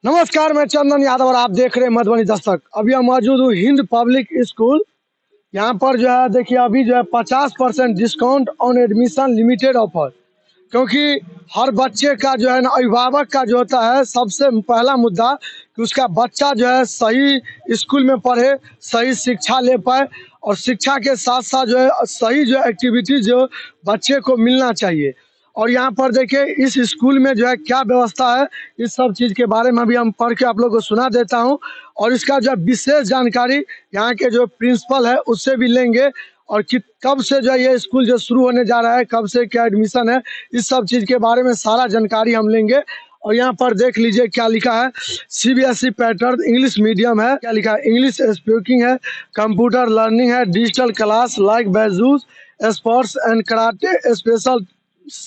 नमस्कार, मैं चंदन यादव और आप देख रहे हैं मधुबनी दस्तक। अभी हम मौजूद हूँ हिंद पब्लिक स्कूल। यहाँ पर जो है देखिए अभी जो है 50% discount on admission limited offer, क्योंकि हर बच्चे का जो है ना अभिभावक का जो होता है सबसे पहला मुद्दा कि उसका बच्चा जो है सही स्कूल में पढ़े, सही शिक्षा ले पाए और शिक्षा के साथ साथ जो है सही जो एक्टिविटीज जो बच्चे को मिलना चाहिए। और यहाँ पर देखिए इस स्कूल में जो है क्या व्यवस्था है, इस सब चीज़ के बारे में अभी हम पढ़ के आप लोगों को सुना देता हूँ। और इसका जो विशेष जानकारी यहाँ के जो प्रिंसिपल है उससे भी लेंगे और कि कब से जो है ये स्कूल जो शुरू होने जा रहा है, कब से क्या एडमिशन है, इस सब चीज़ के बारे में सारा जानकारी हम लेंगे। और यहाँ पर देख लीजिए क्या लिखा है, सीबीएसई पैटर्न इंग्लिश मीडियम है, क्या लिखा है, इंग्लिश स्पीकिंग है, कंप्यूटर लर्निंग है, digital class like Byju's, sports and karate, special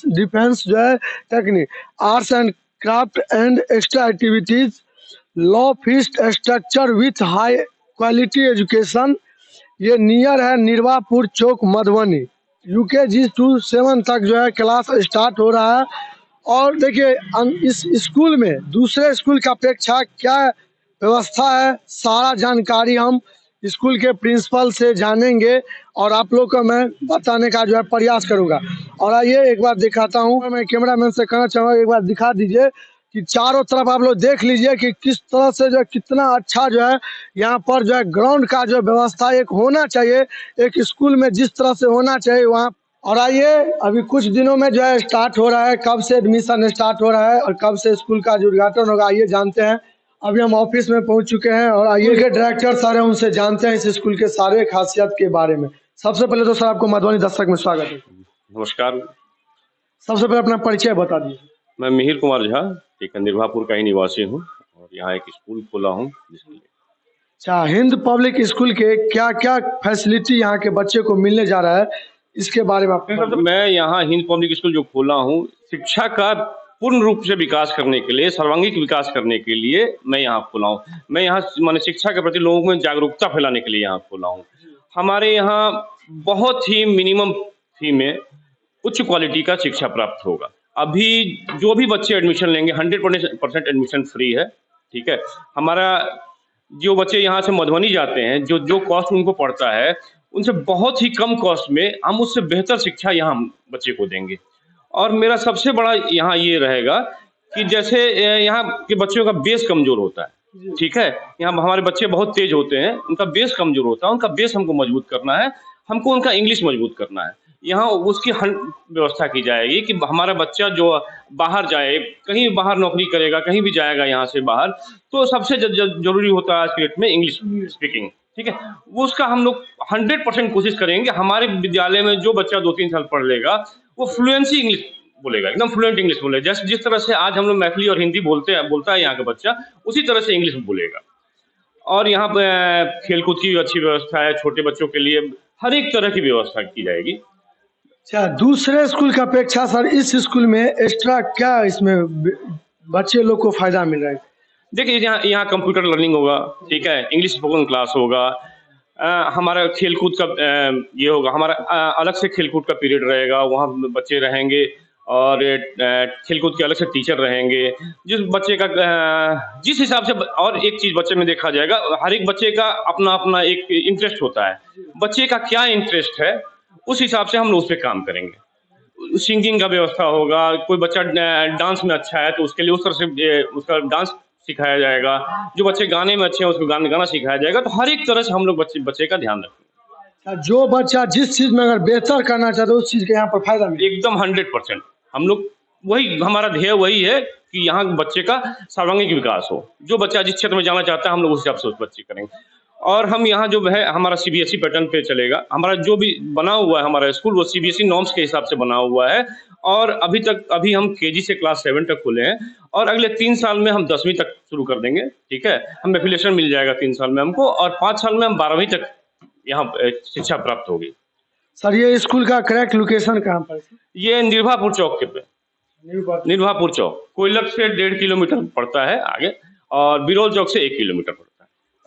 defence जो है technique, arts and craft and extra activities, low fees structure with high quality education. ये नियर है निर्वापुर चौक मधुबनी। यूकेजी टू 7 तक जो है क्लास स्टार्ट हो रहा है। और देखिए इस स्कूल में दूसरे स्कूल की अपेक्षा क्या व्यवस्था है, सारा जानकारी हम स्कूल के प्रिंसिपल से जानेंगे और आप लोग को मैं बताने का जो है प्रयास करूंगा। और आइए एक बार दिखाता हूँ, मैं कैमरामैन से कहना चाहूँगा एक बार दिखा दीजिए कि चारों तरफ आप लोग देख लीजिए कि किस तरह से जो है कितना अच्छा जो है यहाँ पर जो है ग्राउंड का जो व्यवस्था एक होना चाहिए, एक स्कूल में जिस तरह से होना चाहिए वहाँ। और आइए अभी कुछ दिनों में जो है स्टार्ट हो रहा है, कब से एडमिशन स्टार्ट हो रहा है और कब से स्कूल का जो उद्घाटन होगा आइए जानते हैं। अभी हम ऑफिस में पहुंच चुके हैं और आइए के डायरेक्टर सर हैं उनसे जानते हैं इस स्कूल के सारे खासियत के बारे में। सबसे पहले तो सर आपको मधुबनी दस्तक में स्वागत है। नमस्कार। सबसे पहले अपना परिचय बता दीजिए। मैं मिहिर कुमार झा, एक निर्वापुर का ही निवासी हूँ और यहाँ एक स्कूल खोला हूँ जिसके लिए। अच्छा, हिंद पब्लिक स्कूल के क्या क्या फैसिलिटी यहाँ के बच्चे को मिलने जा रहा है, इसके बारे में आप मैं यहाँ हिंद पब्लिक स्कूल जो खोला हूँ शिक्षा का पूर्ण रूप से विकास करने के लिए, सर्वांगीण विकास करने के लिए मैं यहाँ खोला हूँ। मैं यहाँ माने शिक्षा के प्रति लोगों में जागरूकता फैलाने के लिए यहाँ खोला हूँ। हमारे यहाँ बहुत ही मिनिमम फी में उच्च क्वालिटी का शिक्षा प्राप्त होगा। अभी जो भी बच्चे एडमिशन लेंगे 100% एडमिशन फ्री है, ठीक है। हमारा जो बच्चे यहाँ से मधुबनी जाते हैं, जो कॉस्ट उनको पड़ता है उनसे बहुत ही कम कॉस्ट में हम उससे बेहतर शिक्षा यहाँ बच्चे को देंगे। और मेरा सबसे बड़ा यहाँ ये रहेगा कि जैसे यहाँ के बच्चों का बेस कमजोर होता है, ठीक है। यहाँ हमारे बच्चे बहुत तेज होते हैं, उनका बेस कमजोर होता है, उनका बेस हमको मजबूत करना है, हमको उनका इंग्लिश मजबूत करना है। यहाँ उसकी व्यवस्था की जाएगी कि हमारा बच्चा जो बाहर जाए, कहीं बाहर नौकरी करेगा, कहीं भी जाएगा यहाँ से बाहर, तो सबसे जरूरी होता है आज के डेट में इंग्लिश स्पीकिंग, ठीक है। वो उसका हम लोग 100% कोशिश करेंगे। हमारे विद्यालय में जो बच्चा 2-3 साल पढ़ लेगा वो फ्लुएंसी इंग्लिश बोलेगा, एकदम फ्लुएंट इंग्लिश बोलेगा। जैसे जिस तरह से आज हम लोग मैथिली और हिंदी बोलता है यहाँ का बच्चा, उसी तरह से इंग्लिश बोलेगा। और यहाँ पे खेलकूद की अच्छी व्यवस्था है, छोटे बच्चों के लिए हर एक तरह की व्यवस्था की जाएगी। अच्छा, दूसरे स्कूल की अपेक्षा सर इस स्कूल में एक्स्ट्रा क्या इसमें बच्चे लोग को फायदा मिल रहा है? देखिए यहाँ कंप्यूटर लर्निंग होगा, ठीक है, इंग्लिश स्पोकन क्लास होगा, हमारा खेलकूद का ये होगा, हमारा अलग से खेलकूद का पीरियड रहेगा, वहाँ बच्चे रहेंगे और खेलकूद के अलग से टीचर रहेंगे। जिस बच्चे का जिस हिसाब से और एक चीज़ बच्चे में देखा जाएगा, हर एक बच्चे का अपना अपना एक इंटरेस्ट होता है। बच्चे का क्या इंटरेस्ट है उस हिसाब से हम लोग उस पर काम करेंगे। सिंगिंग का व्यवस्था होगा, कोई बच्चा डांस में अच्छा है तो उसके लिए उस तरह से उसका डांस सिखाया जाएगा। जो बच्चे गाने में अच्छे हैं उसको गाना सिखाया जाएगा। तो हर एक तरह से हम लोग बच्चे का ध्यान रखेंगे। जो बच्चा जिस चीज में अगर बेहतर करना चाहता है उस चीज के यहाँ पर फायदा मिले एकदम 100%। हम लोग वही, हमारा ध्येय वही है कि यहाँ बच्चे का सर्वांगीण विकास हो। जो बच्चा जिस क्षेत्र में जाना चाहता है हम लोग उस हिसाब से उस बच्चे करेंगे। और हम यहाँ जो है हमारा सीबीएसई पैटर्न पे चलेगा। हमारा जो भी बना हुआ है हमारा स्कूल वो सीबीएसई नॉर्म्स के हिसाब से बना हुआ है। और अभी हम केजी से क्लास 7 तक खुले हैं और अगले 3 साल में हम 10वीं तक शुरू कर देंगे, ठीक है। हम एफिलिएशन मिल जाएगा 3 साल में हमको और 5 साल में हम 12वीं तक यहाँ शिक्षा प्राप्त होगी। सर ये स्कूल का करेक्ट लोकेशन कहाँ पर? ये निर्वापुर चौक के पे, निर्वापुर चौक कोयलक से 1.5 किलोमीटर पड़ता है आगे और बिरौल चौक से 1 किलोमीटर पड़ता है।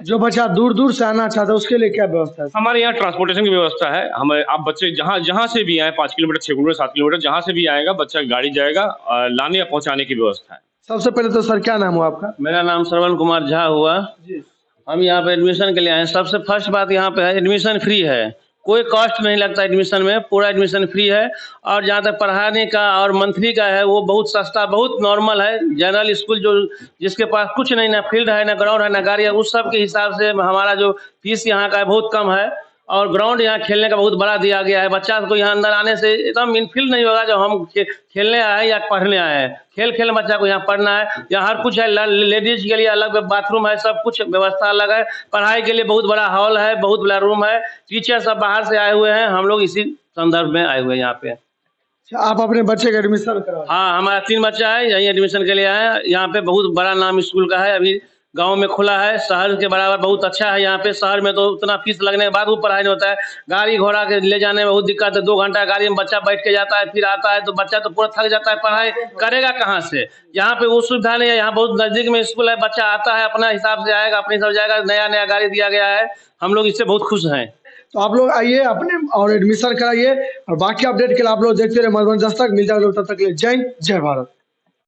जो बच्चा दूर दूर से आना चाहता है उसके लिए क्या व्यवस्था है? हमारे यहाँ ट्रांसपोर्टेशन की व्यवस्था है। हमें आप बच्चे जहाँ से भी आए, 5 किलोमीटर, 6 किलोमीटर, 7 किलोमीटर जहाँ से भी आएगा बच्चा गाड़ी जाएगा, लाने या पहुँचाने की व्यवस्था है। सबसे पहले तो सर क्या नाम हुआ आपका? मेरा नाम श्रवण कुमार झा हुआ। जी। हम यहाँ पे एडमिशन के लिए आए हैं। सबसे फर्स्ट बात यहाँ पे है, एडमिशन फ्री है, कोई कॉस्ट नहीं लगता एडमिशन में, पूरा एडमिशन फ्री है। और जहाँ तक पढ़ाने का और मंथली का है वो बहुत सस्ता, बहुत नॉर्मल है। जनरल स्कूल जो जिसके पास कुछ नहीं, ना फील्ड है, ना ग्राउंड है, ना गाड़ी है, उस सब के हिसाब से हमारा जो फीस यहाँ का है बहुत कम है। और ग्राउंड यहाँ खेलने का बहुत बड़ा दिया गया है। बच्चा को यहाँ अंदर आने से एकदम इनफील नहीं होगा जो हम खेलने आए या पढ़ने आए हैं। खेल खेल बच्चा को यहाँ पढ़ना है। यहाँ हर कुछ है, लेडीज के लिए अलग बाथरूम है, सब कुछ व्यवस्था अलग है। पढ़ाई के लिए बहुत बड़ा हॉल है, बहुत बड़ा रूम है। टीचर सब बाहर से आए हुए हैं, हम लोग इसी संदर्भ में आए हुए हैं यहाँ पे। अच्छा, आप अपने बच्चे का एडमिशन करा? हाँ, हमारा 3 बच्चा है, यहीं एडमिशन के लिए आए हैं। यहाँ पे बहुत बड़ा नाम स्कूल का है, अभी गांव में खुला है, शहर के बराबर बहुत अच्छा है। यहाँ पे शहर में तो उतना फीस लगने के बाद भी पढ़ाई नहीं होता है। गाड़ी घोड़ा के ले जाने में बहुत दिक्कत है। 2 घंटा गाड़ी में बच्चा बैठ के जाता है, फिर आता है तो बच्चा तो पूरा थक जाता है। पढ़ाई करेगा कहाँ से? यहाँ पे वो सुविधा नहीं है। यहाँ बहुत नजदीक में स्कूल है, बच्चा आता है अपना हिसाब से आएगा, अपने हिसाब से जाएगा। नया नया गाड़ी दिया गया है, हम लोग इससे बहुत खुश हैं। तो आप लोग आइए अपने और एडमिशन कराइए। और बाकी अपडेट के लिए आप लोग देखते रहे मधुबन दस्तक। मिल जाएगा तब तक के लिए जय हिंद, जय भारत।